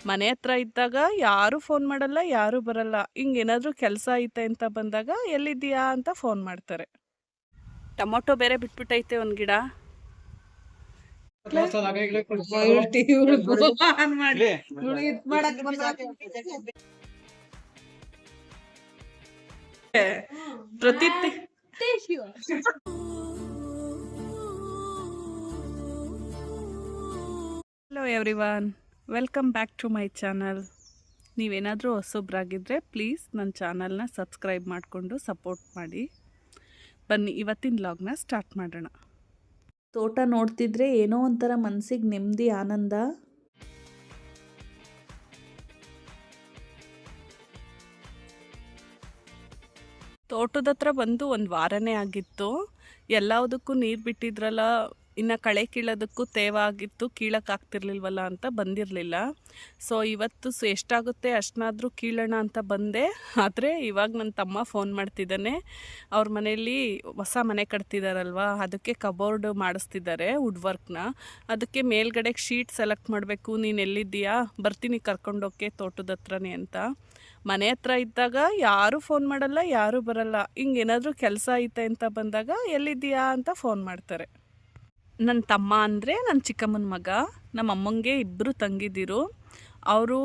ಮನೆ ಹತ್ರ ಇದ್ದಾಗ ಯಾರು ಫೋನ್ ಮಾಡಲ್ಲ, ಯಾರು ಬರಲ್ಲ. ಹಿಂಗೇನಾದ್ರೂ ಕೆಲಸ ಐತೆ ಅಂತ ಬಂದಾಗ ಎಲ್ಲಿದ್ದೀಯಾ ಅಂತ ಫೋನ್ ಮಾಡ್ತಾರೆ. ಟೊಮೊಟೊ ಬೇರೆ ಬಿಟ್ಬಿಟ್ಟೈತೆ ಒಂದು ಗಿಡ. ಪ್ರತಿ hello everyone, welcome back to my channel. ನೀವೇನಾದರೂ ಹೊಸಬ್ರಾಗಿದ್ದರೆ ಪ್ಲೀಸ್ ನನ್ನ ಚಾನಲ್ನ ಸಬ್ಸ್ಕ್ರೈಬ್ ಮಾಡಿಕೊಂಡು ಸಪೋರ್ಟ್ ಮಾಡಿ. ಬನ್ನಿ ಇವತ್ತಿನ ವ್ಲಾಗ್ನ ಸ್ಟಾರ್ಟ್ ಮಾಡೋಣ. ತೋಟ ನೋಡ್ತಿದ್ರೆ ಏನೋ ಒಂಥರ ಮನಸ್ಸಿಗೆ ನೆಮ್ಮದಿ, ಆನಂದ. ತೋಟದ ಹತ್ರ ಬಂದು ಒಂದು ವಾರನೇ ಆಗಿತ್ತು. ಎಲ್ಲದಕ್ಕೂ ನೀರು ಬಿಟ್ಟಿದ್ರಲ್ಲ, ಇನ್ನು ಕಳೆ ಕೀಳೋದಕ್ಕೂ ತೇವ ಆಗಿತ್ತು, ಕೀಳೋಕ್ಕಾಗ್ತಿರ್ಲಿಲ್ವಲ್ಲ ಅಂತ ಬಂದಿರಲಿಲ್ಲ. ಸೊ ಇವತ್ತು ಎಷ್ಟಾಗುತ್ತೆ ಅಷ್ಟನ್ನಾದರೂ ಕೀಳೋಣ ಅಂತ ಬಂದೆ. ಆದರೆ ಇವಾಗ ನನ್ನ ತಮ್ಮ ಫೋನ್ ಮಾಡ್ತಿದ್ದಾನೆ. ಅವ್ರ ಮನೆಯಲ್ಲಿ ಹೊಸ ಮನೆ ಕಟ್ತಿದ್ದಾರಲ್ವ, ಅದಕ್ಕೆ ಕಬೋರ್ಡ್ ಮಾಡಿಸ್ತಿದ್ದಾರೆ ವುಡ್ ವರ್ಕ್ನ. ಅದಕ್ಕೆ ಮೇಲ್ಗಡೆಗೆ ಶೀಟ್ ಸೆಲೆಕ್ಟ್ ಮಾಡಬೇಕು. ನೀನು ಎಲ್ಲಿದ್ದೀಯಾ, ಬರ್ತೀನಿ ಕರ್ಕೊಂಡೋಕ್ಕೆ ತೋಟದ ಹತ್ರನೇ ಅಂತ. ಮನೆ ಹತ್ರ ಇದ್ದಾಗ ಯಾರೂ ಫೋನ್ ಮಾಡಲ್ಲ, ಯಾರೂ ಬರಲ್ಲ. ಹಿಂಗೇನಾದರೂ ಕೆಲಸ ಐತೆ ಅಂತ ಬಂದಾಗ ಎಲ್ಲಿದ್ದೀಯಾ ಅಂತ ಫೋನ್ ಮಾಡ್ತಾರೆ. ನನ್ನ ತಮ್ಮ ಅಂದರೆ ನನ್ನ ಚಿಕ್ಕಮ್ಮನ ಮಗ. ನಮ್ಮ ಅಮ್ಮಂಗೆ ಇಬ್ಬರು ತಂಗಿದಿರು. ಅವರು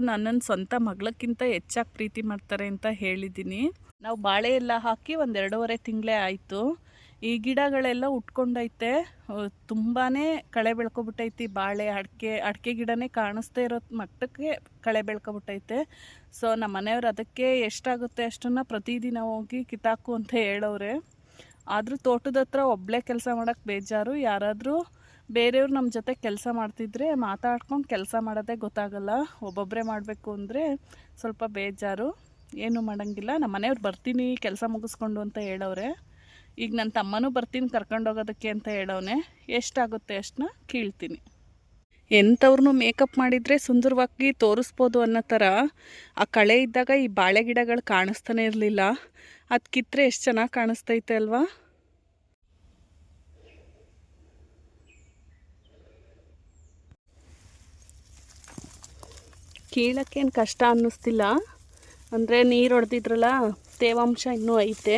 ನನ್ನನ್ನು ಸ್ವಂತ ಮಗಳಕ್ಕಿಂತ ಹೆಚ್ಚಾಗಿ ಪ್ರೀತಿ ಮಾಡ್ತಾರೆ ಅಂತ ಹೇಳಿದ್ದೀನಿ. ನಾವು ಬಾಳೆ ಎಲ್ಲ ಹಾಕಿ 1-2.5 ತಿಂಗಳೇ ಆಯಿತು. ಈ ಗಿಡಗಳೆಲ್ಲ ಉಟ್ಕೊಂಡೈತೆ, ತುಂಬಾ ಕಳೆ ಬೆಳ್ಕೊಬಿಟ್ಟೈತಿ. ಬಾಳೆ, ಅಡಿಕೆ ಗಿಡನೇ ಕಾಣಿಸ್ತಾ ಇರೋ ಮಟ್ಟಕ್ಕೆ ಕಳೆ ಬೆಳ್ಕೊಬಿಟ್ಟೈತೆ. ಸೊ ನಮ್ಮ ಮನೆಯವ್ರು ಅದಕ್ಕೆ ಎಷ್ಟಾಗುತ್ತೆ ಅಷ್ಟನ್ನು ಪ್ರತಿದಿನ ಹೋಗಿ ಕಿತ್ತಾಕು ಅಂತ ಹೇಳೋರೆ. ಆದರೂ ತೋಟದ ಹತ್ರ ಒಬ್ಬಳೇ ಕೆಲಸ ಮಾಡೋಕ್ಕೆ ಬೇಜಾರು. ಯಾರಾದರೂ ಬೇರೆಯವ್ರು ನಮ್ಮ ಜೊತೆ ಕೆಲಸ ಮಾಡ್ತಿದ್ರೆ ಮಾತಾಡ್ಕೊಂಡು ಕೆಲಸ ಮಾಡೋದೇ ಗೊತ್ತಾಗಲ್ಲ. ಒಬ್ಬೊಬ್ಬರೇ ಮಾಡಬೇಕು ಅಂದರೆ ಸ್ವಲ್ಪ ಬೇಜಾರು. ಏನೂ ಮಾಡೋಂಗಿಲ್ಲ. ನಮ್ಮ ಮನೆಯವ್ರು ಬರ್ತೀನಿ ಕೆಲಸ ಮುಗಿಸ್ಕೊಂಡು ಅಂತ ಹೇಳೋರೆ. ಈಗ ನನ್ನ ತಮ್ಮನೂ ಬರ್ತೀನಿ ಕರ್ಕೊಂಡೋಗೋದಕ್ಕೆ ಅಂತ ಹೇಳೋನೆ. ಎಷ್ಟಾಗುತ್ತೆ ಅಷ್ಟನ್ನ ಕೀಳ್ತೀನಿ. ಎಂಥವ್ರನ್ನೂ ಮೇಕಪ್ ಮಾಡಿದರೆ ಸುಂದರವಾಗಿ ತೋರಿಸ್ಬೋದು ಅನ್ನೋ ಥರ ಆ ಕಳೆ ಇದ್ದಾಗ ಈ ಬಾಳೆ ಗಿಡಗಳು ಕಾಣಿಸ್ತಾನೆ ಇರಲಿಲ್ಲ. ಅದು ಕಿತ್ತರೆ ಎಷ್ಟು ಚೆನ್ನಾಗಿ ಕಾಣಿಸ್ತೈತೆ ಅಲ್ವಾ. ಕೀಳಕ್ಕೇನು ಕಷ್ಟ ಅನ್ನಿಸ್ತಿಲ್ಲ. ಅಂದರೆ ನೀರು ಹೊಡೆದಿದ್ರಲ್ಲ, ತೇವಾಂಶ ಇನ್ನೂ ಐತೆ.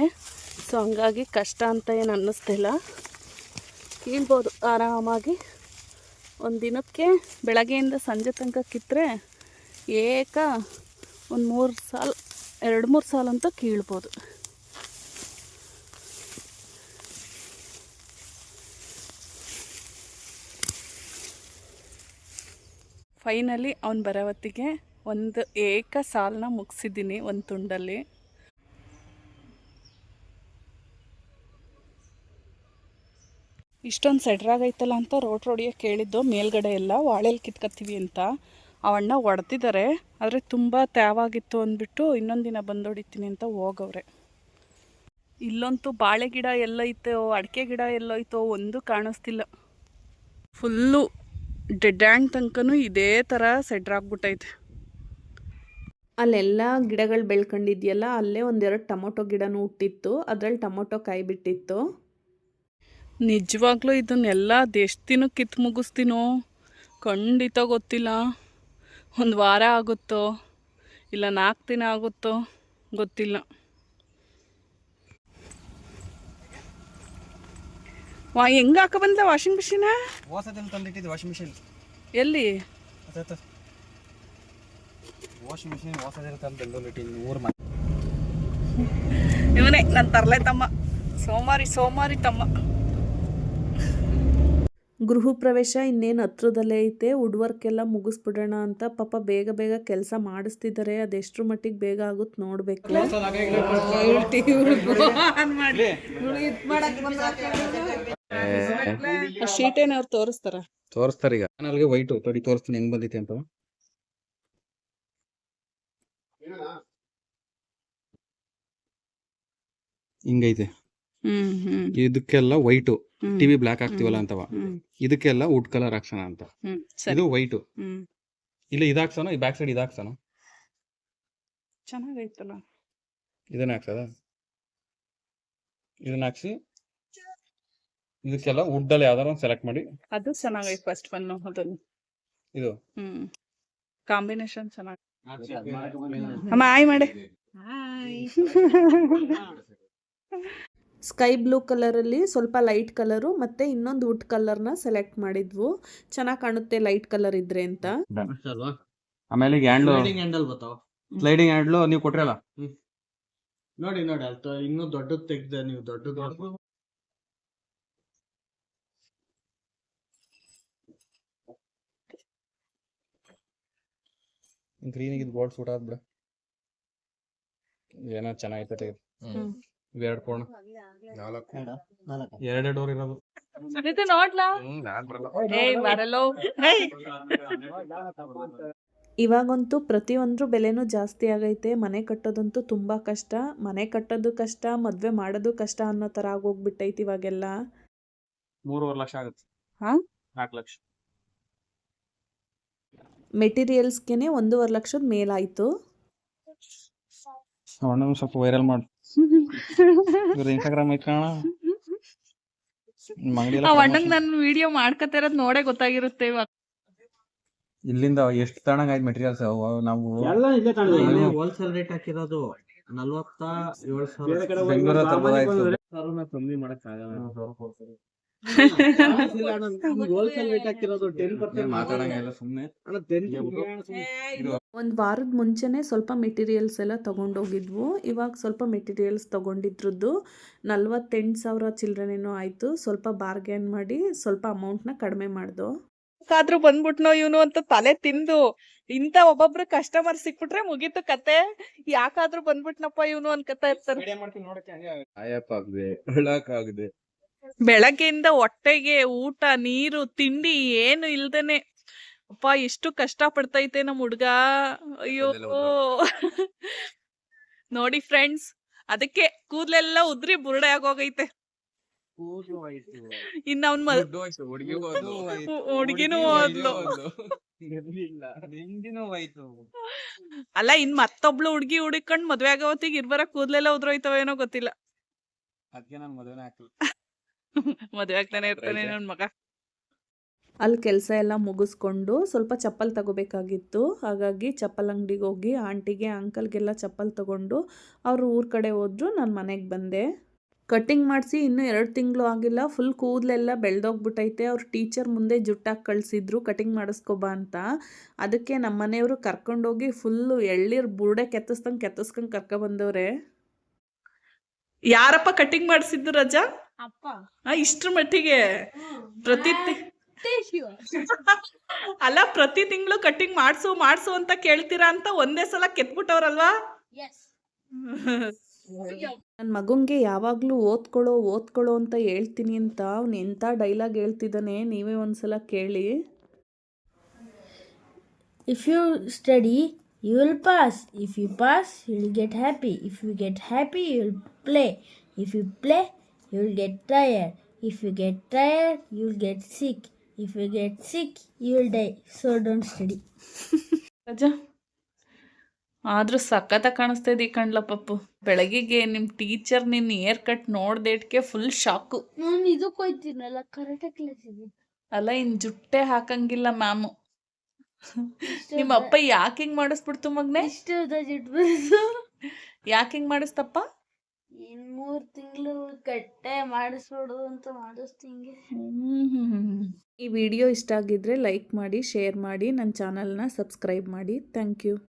ಸೊ ಹಂಗಾಗಿ ಕಷ್ಟ ಅಂತ ಏನು ಅನ್ನಿಸ್ತಿಲ್ಲ. ಕೀಳ್ಬೋದು ಆರಾಮಾಗಿ. ಒಂದು ದಿನಕ್ಕೆ ಬೆಳಗ್ಗೆಯಿಂದ ಸಂಜೆ ತನಕ ಕಿತ್ತರೆ ಒಂದು 2-3 ಸಾಲಂತೂ ಕೀಳ್ಬೋದು. ಫೈನಲಿ ಅವ್ನು ಬರೋ ಹೊತ್ತಿಗೆ ಒಂದು ಸಾಲನ್ನ ಮುಗಿಸಿದ್ದೀನಿ ಒಂದು ತುಂಡಲ್ಲಿ. ಇಷ್ಟೊಂದು ಸೆಡ್ರಾಗೈತಲ್ಲ ಅಂತ ರೋಡಿಯೋಕ್ಕೆ ಕೇಳಿದ್ದು. ಮೇಲ್ಗಡೆ ಎಲ್ಲ ವಾಳೆಲ್ಲಿ ಕಿತ್ಕೊತೀವಿ ಅಂತ ಅವಣ್ಣ ಹೊಡೆದಿದ್ದಾರೆ. ಆದರೆ ತುಂಬ ತ್ಯಾವಾಗಿತ್ತು ಅಂದ್ಬಿಟ್ಟು ಇನ್ನೊಂದು ದಿನ ಬಂದು ಹೊಡಿತೀನಿ ಅಂತ ಹೋಗವ್ರೆ. ಇಲ್ಲಂತೂ ಬಾಳೆ ಗಿಡ ಎಲ್ಲೈತೋ, ಅಡಿಕೆ ಗಿಡ ಎಲ್ಲೋಯ್ತೋ ಒಂದು ಕಾಣಿಸ್ತಿಲ್ಲ. ಫುಲ್ಲು ಡೆಡ್ ಹ್ಯಾಂಡ್ ತನಕನೂ ಇದೇ ಥರ ಸೆಡ್ರಾಗ್ಬಿಟ್ಟೈತೆ. ಅಲ್ಲೆಲ್ಲ ಗಿಡಗಳು ಬೆಳ್ಕೊಂಡಿದ್ಯಲ್ಲ, ಅಲ್ಲೇ 1-2 ಟೊಮೊಟೊ ಗಿಡನೂ ಹುಟ್ಟಿತ್ತು. ಅದರಲ್ಲಿ ಟೊಮೊಟೊ ಕಾಯಿ ಬಿಟ್ಟಿತ್ತು. ನಿಜವಾಗ್ಲೂ ಇದನ್ನೆಲ್ಲ ಎಷ್ಟು ದಿನಕ್ಕೆ ಕಿತ್ತು ಮುಗಿಸ್ತೀನೋ ಖಂಡಿತ ಗೊತ್ತಿಲ್ಲ. 1 ವಾರ ಆಗುತ್ತೋ ಇಲ್ಲ 4 ದಿನ ಆಗುತ್ತೋ ಗೊತ್ತಿಲ್ಲ. ಹೆಂಗೆ ಹಾಕ ಬಂದ ವಾಷಿಂಗ್ ಮಿಷಿನ? ವಾಷಿಂಗ್ ಮಿಷಿನ್ ಎಲ್ಲಿ? ವಾಷಿಂಗ್ ಮಿಷಿನ್ ಇವನೇ ನನ್ನ ತರಲೆ ತಮ್ಮ, ಸೋಮಾರಿ ತಮ್ಮ. ಗೃಹ ಪ್ರವೇಶ ಇನ್ನೇನು ಹತ್ರದಲ್ಲೇ ಐತೆ. ವುಡ್ ವರ್ಕ್ ಎಲ್ಲ ಮುಗಿಸ್ಬಿಡೋಣ ಅಂತ ಪಾಪ ಬೇಗ ಕೆಲಸ ಮಾಡಿಸ್ತಿದ್ದಾರೆ. ಅದೆಷ್ಟರ ಮಟ್ಟಿಗೆ ಬೇಗ ಆಗುತ್ತೆ ನೋಡಬೇಕು. ಶೀಟೇನ ಅವ್ರು ತೋರಿಸ್ತಾರೆ ಈಗ ಚಾನಲ್ಗೆ ವೈಟ್ ತೊಡಿ ತೋರಿಸ್ತೀನಿ ಹೆಂಗ್ ಬಂದೈತೆ ಅಂತ. ಹಿಂಗೈತೆ. ಇದಕ್ಕೆಲ್ಲ ವೈಟು, ಟಿವಿ ಬ್ಲಾಕ್ ಹಾಕ್ತಿವಲ್ಲ ಅಂತವ. ಇದಕ್ಕೆಲ್ಲ ವುಡ್ ಕಲರ್ ಹಾಕ್ಸೋಣ ಅಂತ. ಇದು ವೈಟು. ಇಲ್ಲ ಇದಾಕ್ಸೋಣ, ಈ ಬ್ಯಾಕ್ ಸೈಡ್ ಇದಾಕ್ಸೋಣ. ಚೆನ್ನಾಗೈತಲ್ಲ. ಇದನ್ನ ಹಾಕ್ಸದ, ಇದನ್ನ ಹಾಕ್ಸಿ ಇದಕ್ಕೆಲ್ಲ ವುಡ್ ಅಲ್ಲಿ ಯಾವ್ದಾರ ಒಂದು ಸೆಲೆಕ್ಟ್ ಮಾಡಿ. ಅದು ಚೆನ್ನಾಗೈತೆ ಫಸ್ಟ್ ಒನ್. ಅದನ್ನು ಇದು ಕಾಂಬಿನೇಷನ್ ಚೆನ್ನಾಗಿ. ಅಮ್ಮ ಆಯ್ ಮಾಡೆ. ಸ್ಕೈ ಬ್ಲೂ ಕಲರಲ್ಲಿ ಸ್ವಲ್ಪ ಲೈಟ್ ಕಲರು ಮತ್ತೆ ಇನ್ನೊಂದು ವುಡ್ ಕಲರ್ನ ಸೆಲೆಕ್ಟ್ ಮಾಡಿದ್ವು. ಚೆನ್ನಾಗಿ ಕಾಣುತ್ತೆ ಲೈಟ್ ಕಲರ್ ಇದ್ರೆ ಅಂತ. ಆಮೇಲೆ ಈಗ ಹ್ಯಾಂಡ್ಲು ಹ್ಯಾಂಡಲ್ ಬರ್ತಾವ. ಸ್ಲೈಡಿಂಗ್ ಹ್ಯಾಂಡ್ಲು ನೀವು ಕೊಟ್ರಲ್ಲ, ನೋಡಿ ಅಲ್ತ ಇನ್ನೂ ದೊಡ್ಡದು ತೆಗ್ದೆ ನೀವು ದೊಡ್ಡದು. ಗ್ರೀನಿಗೆ ಇದು ಗೋಲ್ಡ್ ಸೂಟ್ ಆದ್ಬಿಡ. ಏನೋ ಚೆನ್ನಾಗೈತೆ. ಇವೆರಡು ಕೋಣ, 2 ಡೋರ್ ಇರೋದು. ನೋಡ್ಲಾ ಇವಾಗಂತೂ ಪ್ರತಿಯೊಂದ್ರ ಬೆಲೆನೂ ಜಾಸ್ತಿ ಆಗೈತೆ. ಮನೆ ಕಟ್ಟೋದಂತೂ ತುಂಬಾ ಕಷ್ಟ. ಮನೆ ಕಟ್ಟೋದು ಕಷ್ಟ, ಮದ್ವೆ ಮಾಡೋದು ಕಷ್ಟ ಅನ್ನೋ ತರ ಆಗೋಗ್ಬಿಟ್ಟೈತಿ ಇವಾಗೆಲ್ಲ. 3.5 ಲಕ್ಷ ಆಗುತ್ತೆ. 4 ಲಕ್ಷ ಮೆಟೀರಿಯಲ್ಸ್ಗೆನೆ 1.5 ಲಕ್ಷದ ಮೇಲಾಯ್ತು. ಅಣ್ಣ ಸ್ವಲ್ಪ ವೈರಲ್ ಮಾಡು. ಇನ್ಸ್ಟಾಗ್ರಾಮ್ ಐತ್ ಕಾಣ. ಅಣ್ಣಂಗ್ ನಾನು ವಿಡಿಯೋ ಮಾಡ್ಕತಾ ಇರೋದ್ ನೋಡೇ ಗೊತ್ತಾಗಿರುತ್ತೆ ಇವಾಗ. ಇಲ್ಲಿಂದ ಎಷ್ಟು ತಗೊಂಡಂಗ ಆಯ್ತು ಮೆಟೀರಿಯಲ್ಸ್. ನಾವು ಎಲ್ಲ ಇಲ್ಲೇ ತಗೊಂಡಿದ್ದೀವಿ. ಹೋಲ್ಸೇಲ್ ರೇಟ್ ಹಾಕಿರೋದು 47,000. ಬೆಂಗಳೂರು ಹತ್ರ ಬರಾಯ್ತು. ಕಮ್ಮಿ ಮಾಡಕ್ ಆಗಲ್ಲ. ಹೋಲ್ಸೇಲ್ ರೇಟ್ ಹಾಕಿರೋದು 10% ಮಾತಾಡಂಗಿಲ್ಲ ಸುಮ್ನೆ. ಒಂದ್ ವಾರದ ಮುಂಚೆನೆ ಸ್ವಲ್ಪ ಮೆಟೀರಿಯಲ್ಸ್ ಎಲ್ಲ ತಗೊಂಡೋಗಿದ್ವು. ಇವಾಗ ಸ್ವಲ್ಪ ಮೆಟೀರಿಯಲ್ಸ್ ತಗೊಂಡಿದ್ರದ್ದು 48,000 ಚಿಲ್ಡ್ರನೇನೋ ಆಯ್ತು. ಸ್ವಲ್ಪ ಬಾರ್ಗೇನ್ ಮಾಡಿ ಸ್ವಲ್ಪ ಅಮೌಂಟ್ನ ಕಡಿಮೆ ಮಾಡ್ದು. ಯಾಕಾದ್ರೂ ಬಂದ್ಬಿಟ್ನೋ ಇವನು ಅಂತ ತಲೆ ತಿಂದು ಇಂತ ಒಬ್ಬೊಬ್ರು ಕಸ್ಟಮರ್ ಸಿಕ್ಬಿಟ್ರೆ ಮುಗೀತು ಕತೆ. ಯಾಕಾದ್ರೂ ಬಂದ್ಬಿಟ್ನಪ್ಪ ಇವನು ಅನ್ಕತಾ ಇರ್ತಾರೆ. ಬೆಳಗ್ಗೆಯಿಂದ ಹೊಟ್ಟೆಗೆ ಊಟ ನೀರು ತಿಂಡಿ ಏನು ಇಲ್ದೇನೆ ಅಪ್ಪ ಎಷ್ಟು ಕಷ್ಟ ಪಡ್ತೈತೆ ನಮ್ ಹುಡ್ಗ. ಅಯ್ಯೋ ನೋಡಿ ಫ್ರೆಂಡ್ಸ್, ಅದಕ್ಕೆ ಕೂದ್ಲೆಲ್ಲ ಉದ್ರಿ ಬುರುಡೆ ಆಗೋಗೈತೆ. ಇನ್ನ ಅವ್ನ್ ಹುಡ್ಗಿನೂ ಹೋದ್ಲು. ಅಲ್ಲ ಇನ್ ಮತ್ತೊಬ್ಳು ಹುಡ್ಗಿ ಹುಡುಕೊಂಡ್ ಮದ್ವೆ ಆಗೋತ್ತಿಗೆ ಇರ್ಬರ ಕೂದ್ಲೆಲ್ಲ ಉದ್ರೋಯ್ತವೇನೋ ಗೊತ್ತಿಲ್ಲ. ಮದ್ವೆ ಆಗ್ತಾನೆ ಇರ್ತಾನೆ ನನ್ ಮಗ. ಅಲ್ಲಿ ಕೆಲಸ ಎಲ್ಲ ಮುಗಿಸ್ಕೊಂಡು ಸ್ವಲ್ಪ ಚಪ್ಪಲ್ ತಗೋಬೇಕಾಗಿತ್ತು. ಹಾಗಾಗಿ ಚಪ್ಪಲ್ ಅಂಗಡಿಗೆ ಹೋಗಿ ಆಂಟಿಗೆ ಅಂಕಲ್ಗೆಲ್ಲ ಚಪ್ಪಲ್ ತಗೊಂಡು ಅವ್ರು ಊರ್ ಕಡೆ ಹೋದ್ರು. ನಾನು ಮನೆಗೆ ಬಂದೆ. ಕಟ್ಟಿಂಗ್ ಮಾಡಿಸಿ ಇನ್ನೂ 2 ತಿಂಗಳು ಆಗಿಲ್ಲ. ಫುಲ್ ಕೂದಲೆಲ್ಲ ಬೆಳೆದೋಗ್ಬಿಟ್ಟೈತೆ. ಅವ್ರ ಟೀಚರ್ ಮುಂದೆ ಜುಟ್ಟಾಗಿ ಕಳಿಸಿದ್ರು ಕಟಿಂಗ್ ಮಾಡಿಸ್ಕೊಬಾ ಅಂತ. ಅದಕ್ಕೆ ನಮ್ಮ ಮನೆಯವರು ಕರ್ಕೊಂಡೋಗಿ ಫುಲ್ಲು ಎಳ್ಳೀರು ಬುರುಡೆ ಕೆತ್ತಿಸ್ಕೊಂಡು ಕರ್ಕೊಬಂದವ್ರೆ. ಯಾರಪ್ಪ ಕಟಿಂಗ್ ಮಾಡಿಸಿದ್ದು ರಜಾ? ಅಪ್ಪ. ಇಷ್ಟ್ರ ಮಟ್ಟಿಗೆ ಅಲ್ಲ ಪ್ರತಿ ತಿಂಗಳು ಕಟಿಂಗ್ ಮಾಡ್ಸು ಅಂತ ಕೇಳ್ತೀರಾ ಅಂತ ಒಂದೇ ಸಲ ಕೆತ್ಬಿಟ್ಟವ್ರಲ್ವಾ? ನನ್ನ ಮಗುಂಗೆ ಯಾವಾಗ್ಲೂ ಓದ್ಕೊಳ್ಳೋ ಅಂತ ಹೇಳ್ತೀನಿ ಅಂತ ಅವ್ನು ಎಂತ ಡೈಲಾಗ್ ಹೇಳ್ತಿದ್ದಾನೆ, ನೀವೇ ಒಂದ್ಸಲ ಕೇಳಿ. If you study, you will pass. If you pass, you will get happy. If you get happy, you will play. If you play, you will get tired. If you get tired, you will get sick. If you get sick, you will die. So don't study. ರಜಾ ಆದ್ರೂ ಸಖತ್ತ ಕಾಣಿಸ್ತಾ ಇದೀ ಕಣ್ಲ ಪಪ್ಪು. ಬೆಳಗ್ಗೆಗೆ ನಿಮ್ teacher ನಿನ್ hair cut ನೋಡ್ದೇಟ್ಗೆ full shock. ನಾನು ಇದಕ್ಕೆ ಹೋಯ್ತೀನಲ್ಲ ಕರೆಕ್ಟಾಗಿ ಕ್ಲಾಸಿಗೆ. ಅಲ್ಲ ಇನ್ ಜುಟ್ಟೆ ಹಾಕಂಗಿಲ್ಲ ಮ್ಯಾಮು. ನಿಮ್ಮ ಅಪ್ಪ ಯಾಕೆ ಹಿಂಗ್ ಮಾಡಿಸ್ಬಿಡ್ತು ಮಗ್ನೆ? ಯಾಕೆ ಹಿಂಗ್ ಮಾಡಿಸ್ತಪ್ಪ? ಇನ್ 3 ತಿಂಗಳು ಕಟ್ಟೆ ಮಾಡಿಸ್ಬಿಡು ಅಂತ ಮಾಡಿಸ್ತಿಂಗೆ. ಈ ವಿಡಿಯೋ ಇಷ್ಟ ಆಗಿದ್ರೆ ಲೈಕ್ ಮಾಡಿ, ಶೇರ್ ಮಾಡಿ, ನನ್ನ ಚಾನಲ್ನ ಸಬ್ಸ್ಕ್ರೈಬ್ ಮಾಡಿ. Thank you.